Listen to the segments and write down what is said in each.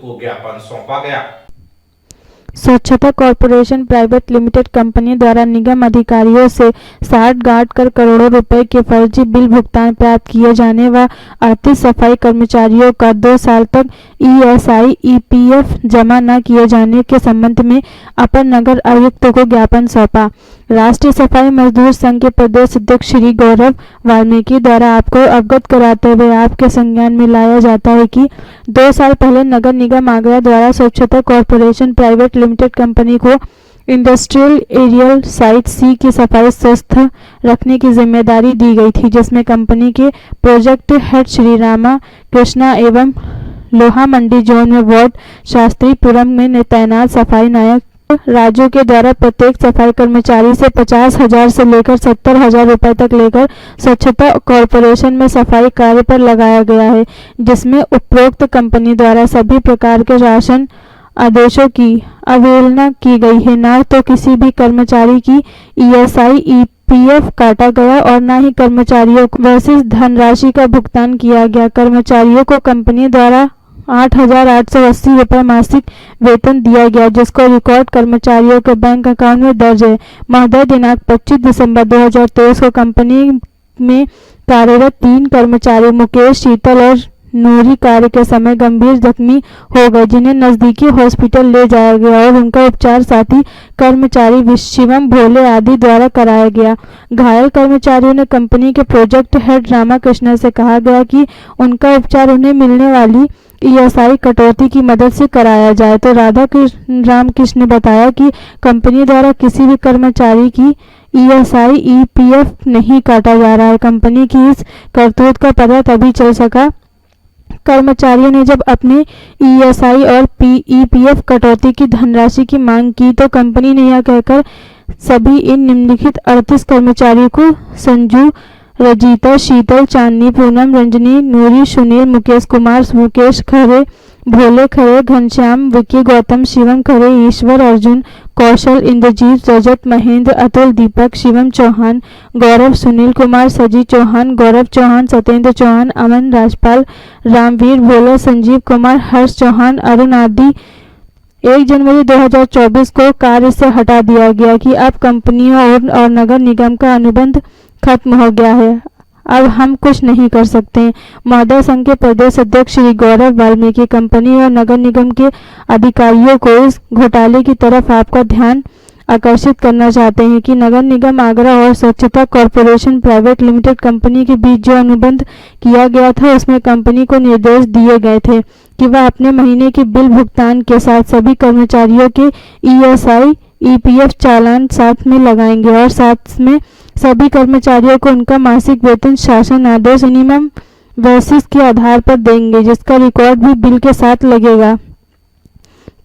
को ज्ञापन सौंपा गया। स्वच्छता कॉर्पोरेशन प्राइवेट लिमिटेड कंपनी द्वारा निगम अधिकारियों से साठ-गांठ कर करोड़ों रुपए के फर्जी बिल भुगतान प्राप्त किए जाने व 38 सफाई कर्मचारियों का 2 साल तक ईएसआई ईपीएफ जमा न किए जाने के संबंध में अपर नगर आयुक्त को ज्ञापन सौंपा। राष्ट्रीय सफाई मजदूर संघ के प्रदेश अध्यक्ष श्री गौरव वाल्मीकि द्वारा आपको अवगत कराते हुए आपके संज्ञान में लाया जाता है कि 2 साल पहले नगर निगम आगरा द्वारा स्वच्छता कॉर्पोरेशन प्राइवेट लिमिटेड कंपनी को इंडस्ट्रियल एरियल साइट सी की सफाई स्वस्थ रखने की जिम्मेदारी दी गई थी, जिसमें कंपनी के प्रोजेक्ट हेड श्री रामा कृष्णा एवं लोहा मंडी जोन में वार्ड शास्त्रीपुरम में तैनात सफाई नायक राजू के द्वारा प्रत्येक सफाई कर्मचारी से 50,000 से लेकर 70,000 रुपए तक लेकर स्वच्छता कॉर्पोरेशन में सफाई कार्य पर लगाया गया है, जिसमें उपरोक्त कंपनी द्वारा सभी प्रकार के शासन आदेशों की अवहेलना की गई है। न तो किसी भी कर्मचारी की ईएसआई ईपीएफ काटा गया और न ही कर्मचारियों को वैसे धनराशि का भुगतान किया गया। कर्मचारियों को कंपनी द्वारा 8,880 रुपये मासिक वेतन दिया गया, जिसको रिकॉर्ड कर्मचारियों के बैंक अकाउंट में दर्ज है। महोदय, दिनांक 25 दिसंबर 2023 को कंपनी में कार्यरत 3 कर्मचारी मुकेश, शीतल और नूरी कार्य के समय गंभीर जख्मी हो गए, जिन्हें नजदीकी हॉस्पिटल ले जाया गया और उनका उपचार साथी कर्मचारी शिवम भोले आदि द्वारा कराया गया। घायल कर्मचारियों ने कंपनी के प्रोजेक्ट हेड रामाकृष्ण से कहा गया कि उनका उपचार उन्हें मिलने वाली ईएसआई कटौती की मदद से कराया जाए, तो रामकृष्ण ने बताया कि कंपनी द्वारा किसी भी कर्मचारी की ईएसआई ईपीएफ नहीं काटा जा रहा है। कंपनी की इस करतूत का पता तभी चल सका कर्मचारियों ने जब अपने ईएसआई और ईपीएफ कटौती की धनराशि की मांग की, तो कंपनी ने यह कहकर सभी इन निम्नलिखित 38 कर्मचारियों को संजू, रजीता, शीतल, चांदनी, पूनम, रंजनी, नूरी, सुनील, मुकेश कुमार, मुकेश खरे, भोले खरे, घनश्याम, विक्की, गौतम, शिवम खरे, ईश्वर, अर्जुन, कौशल, इंद्रजीत, रजत, महेंद्र, अतुल, दीपक, शिवम चौहान, गौरव, सुनील कुमार, सजी चौहान, गौरव चौहान, सत्येंद्र चौहान, अमन, राजपाल, रामवीर, भोले, संजीव कुमार, हर्ष चौहान, अरुण आदि 1 जनवरी 2024 को कार्य से हटा दिया गया कि अब कंपनियों और नगर निगम का अनुबंध खत्म हो गया है, अब हम कुछ नहीं कर सकते। महोदय, संघ के प्रदेश अध्यक्ष श्री गौरव वाल्मीकि कंपनी और नगर निगम के अधिकारियों को इस घोटाले की तरफ आपका ध्यान आकर्षित करना चाहते हैं कि नगर निगम आगरा और स्वच्छता कॉर्पोरेशन प्राइवेट लिमिटेड कंपनी के बीच जो अनुबंध किया गया था, उसमें कंपनी को निर्देश दिए गए थे कि वह अपने महीने के बिल भुगतान के साथ सभी कर्मचारियों के ईएसआई ईपीएफ चालान साथ में लगाएंगे और साथ में सभी कर्मचारियों को उनका मासिक वेतन शासन आदेश मिनिमम बेसिस के आधार पर देंगे, जिसका रिकॉर्ड भी बिल के साथ लगेगा।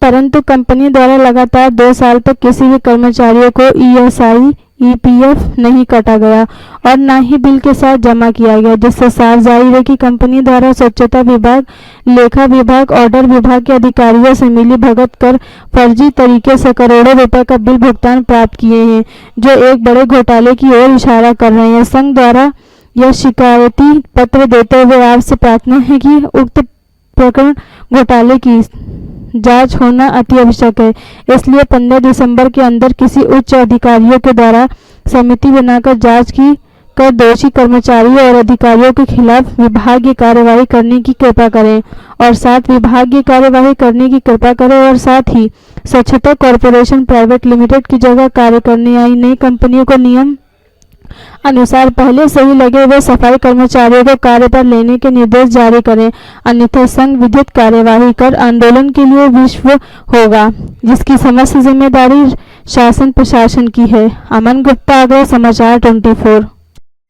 परंतु कंपनी द्वारा लगातार 2 साल तक किसी भी कर्मचारियों को ईएसआई ईपीएफ नहीं काटा गया और न ही बिल के साथ जमा किया गया, जिससे साफ जाहिर है कि कंपनी द्वारा स्वच्छता विभाग, लेखा विभाग, ऑर्डर विभाग के अधिकारियों से मिली भगत कर फर्जी तरीके से करोड़ों रुपए का बिल भुगतान प्राप्त किए हैं, जो एक बड़े घोटाले की ओर इशारा कर रहे हैं। संघ द्वारा यह शिकायती पत्र देते हुए आपसे प्रार्थना है कि उक्त प्रकरण घोटाले की जांच होना अति आवश्यक है। इसलिए 15 दिसंबर के अंदर किसी उच्च अधिकारियों के द्वारा समिति बनाकर जांच की कर दोषी कर्मचारियों और अधिकारियों के खिलाफ विभागीय कार्यवाही करने की कृपा करें और साथ ही स्वच्छता कॉर्पोरेशन प्राइवेट लिमिटेड की जगह कार्य करने आई नई कंपनियों को नियम अनुसार पहले से ही लगे हुए सफाई कर्मचारियों को कार्य पर लेने के निर्देश जारी करें, अन्यथा संघ विधिक कार्यवाही कर आंदोलन के लिए विश्व होगा, जिसकी समस्त जिम्मेदारी शासन प्रशासन की है। अमन गुप्ता, आगरा समाचार 24।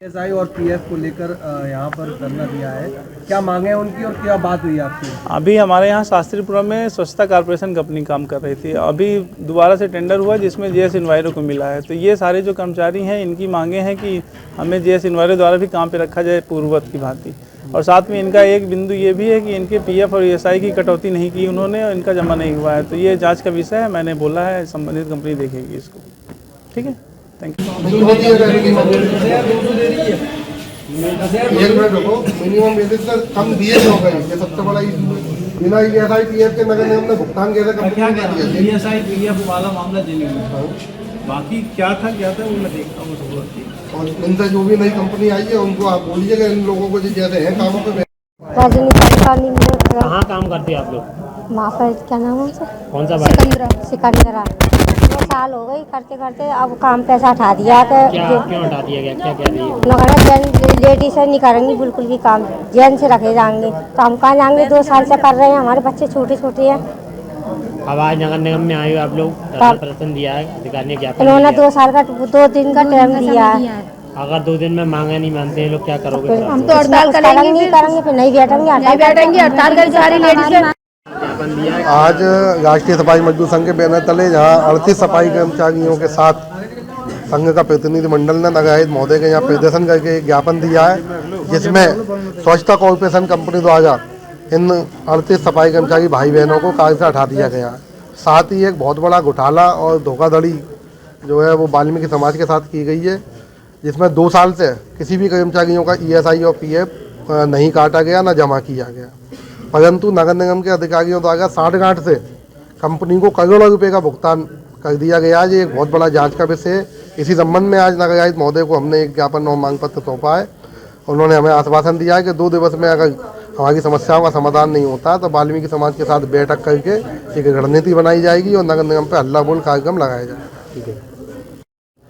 ईएसआई और पीएफ को लेकर यहाँ पर धरना दिया है, क्या मांगे हैं उनकी और क्या बात हुई आपकी? अभी हमारे यहाँ शास्त्रीपुरम में स्वच्छता कॉर्पोरेशन कंपनी काम कर रही थी, अभी दोबारा से टेंडर हुआ जिसमें जेएस इन्वायरो को मिला है। तो ये सारे जो कर्मचारी हैं इनकी मांगे हैं कि हमें जेएस इन्वायरो द्वारा भी काम पे रखा जाए पूर्ववत की भांति, और साथ में इनका एक बिंदु ये भी है कि इनके पीएफ और ईएसआई की कटौती नहीं की उन्होंने और इनका जमा नहीं हुआ है। तो ये जाँच का विषय है, मैंने बोला है संबंधित कंपनी देखेगी इसको। ठीक है, थैंक यू। एक मिनट रुको, मिनिमम बेसिस कम दिए हो गए, ये सबसे बड़ा इशू है। बिना ESI PF के नगर निगम ने भुगतान कैसे क्या कंपनी क्या को किया? ESI PF वाला मामला दिल्ली में, बाकी क्या था वो मैं देखता हूँ सुबह। और इनसे जो भी नई कंपनी आई है उनको आप बोलिएगा इन लोगों को जो जैसे हैं कामों पे रजनी में कहाँ काम करते हैं आप लोग? वहाँ पर क्या नाम है उनसे? कौन सा बार? सिकंदरा 2 साल हो गई करते करते, अब काम पैसा हटा दिया क्या क्यों हटा दिया गया? क्या क्या दिया? लेडीज से नहीं करेंगी बिल्कुल भी काम, जेंट्स से रखे जाएंगे, तो हम कहाँ जाएंगे? 2 साल से कर रहे हैं, हमारे बच्चे छोटे छोटे हैं। अब आज नगर निगम में आए हो आप लोग, धरना प्रदर्शन दिया है, अधिकारी ने ज्ञापन इन्होंने दिया 2 दिन का टाइम दिया है। अगर 2 दिन में मांगे नहीं मानते हैं लोग, क्या करोगे? हम तो हड़ताल करेंगे, फिर नहीं बैठेंगे, हड़ताल कर सारी लेडीज। ज्ञापन दिया है। आज राष्ट्रीय सफाई मजदूर संघ के बैनर तले जहां 38 सफाई कर्मचारियों के साथ संघ का प्रतिनिधि मंडल ने नगर आयुक्त महोदय के यहाँ प्रदर्शन करके एक ज्ञापन दिया है, जिसमें स्वच्छता कॉर्पोरेशन कंपनी द्वारा इन 38 सफाई कर्मचारी भाई बहनों को कार्य से हटा दिया गया है। साथ ही एक बहुत बड़ा घोटाला और धोखाधड़ी जो है वो वाल्मीकि समाज के साथ की गई है, जिसमें 2 साल से किसी भी कर्मचारियों का ESI और PF नहीं काटा गया, ना जमा किया गया, परंतु नगर निगम के अधिकारियों द्वारा साठगांठ से कंपनी को करोड़ों रुपए का भुगतान कर दिया गया है। ये एक बहुत बड़ा जांच का विषय है। इसी संबंध में आज नगर आयुक्त महोदय को हमने एक ज्ञापन और मांग पत्र सौंपा है। उन्होंने हमें आश्वासन दिया है कि 2 दिवस में अगर हमारी समस्याओं का समाधान नहीं होता तो वाल्मीकि समाज के साथ बैठक करके एक रणनीति बनाई जाएगी और नगर निगम पर हल्ला बोल कार्यक्रम लगाया जाएगा। ठीक है।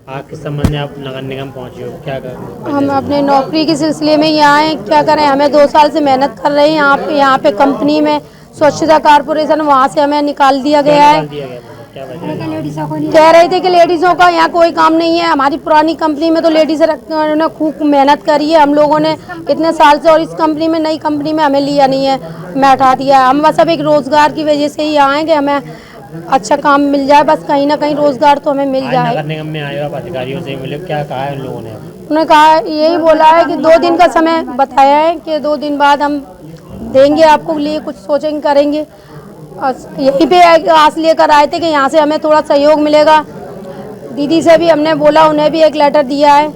आप किस संबंध में आप नगर निगम पहुँचे हो? क्या कर? हम अपने नौकरी के सिलसिले में यहाँ आए, क्या करें, हमें 2 साल से मेहनत कर रहे हैं यहाँ पे कंपनी में, स्वच्छता कॉर्पोरेशन, वहाँ से हमें निकाल दिया गया है। क्या वजह? कह रहे थे कि लेडीज़ों का यहाँ कोई काम नहीं है। हमारी पुरानी कंपनी में तो लेडीज़ ने खूब मेहनत करी है हम लोगों ने इतने साल से, और इस कंपनी में, नई कंपनी में हमें लिया नहीं है, हमें हटा दिया। हम बस अब एक रोज़गार की वजह से ही आएँगे, हमें अच्छा काम मिल जाए, बस कहीं ना कहीं रोज़गार तो हमें मिल जाए। नगर निगम में आए हो आप, अधिकारियों से मिले, क्या कहा है उन लोगों ने? उन्होंने कहा, यही बोला है कि 2 दिन का समय बताया है कि 2 दिन बाद हम देंगे आपको, लिए कुछ सोचेंगे करेंगे। और यहीं पे आस लेकर आए थे कि यहाँ से हमें थोड़ा सहयोग मिलेगा। दीदी से भी हमने बोला, उन्हें भी एक लेटर दिया है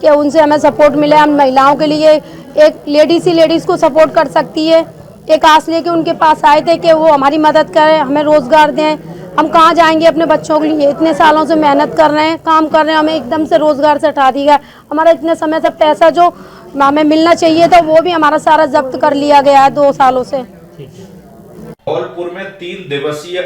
कि उनसे हमें सपोर्ट मिले। हम महिलाओं के लिए एक लेडीज़ ही लेडीज़ को सपोर्ट कर सकती है। एक आस लेके उनके पास आए थे कि वो हमारी मदद करें, हमें रोज़गार दें। हम कहाँ जाएंगे अपने बच्चों के लिए? इतने सालों से मेहनत कर रहे हैं, काम कर रहे हैं, हमें एकदम से रोज़गार से हटा दिया। हमारा इतने समय से पैसा जो हमें मिलना चाहिए था वो भी हमारा सारा जब्त कर लिया गया है 2 सालों से। धौलपुर में 3 दिवसीय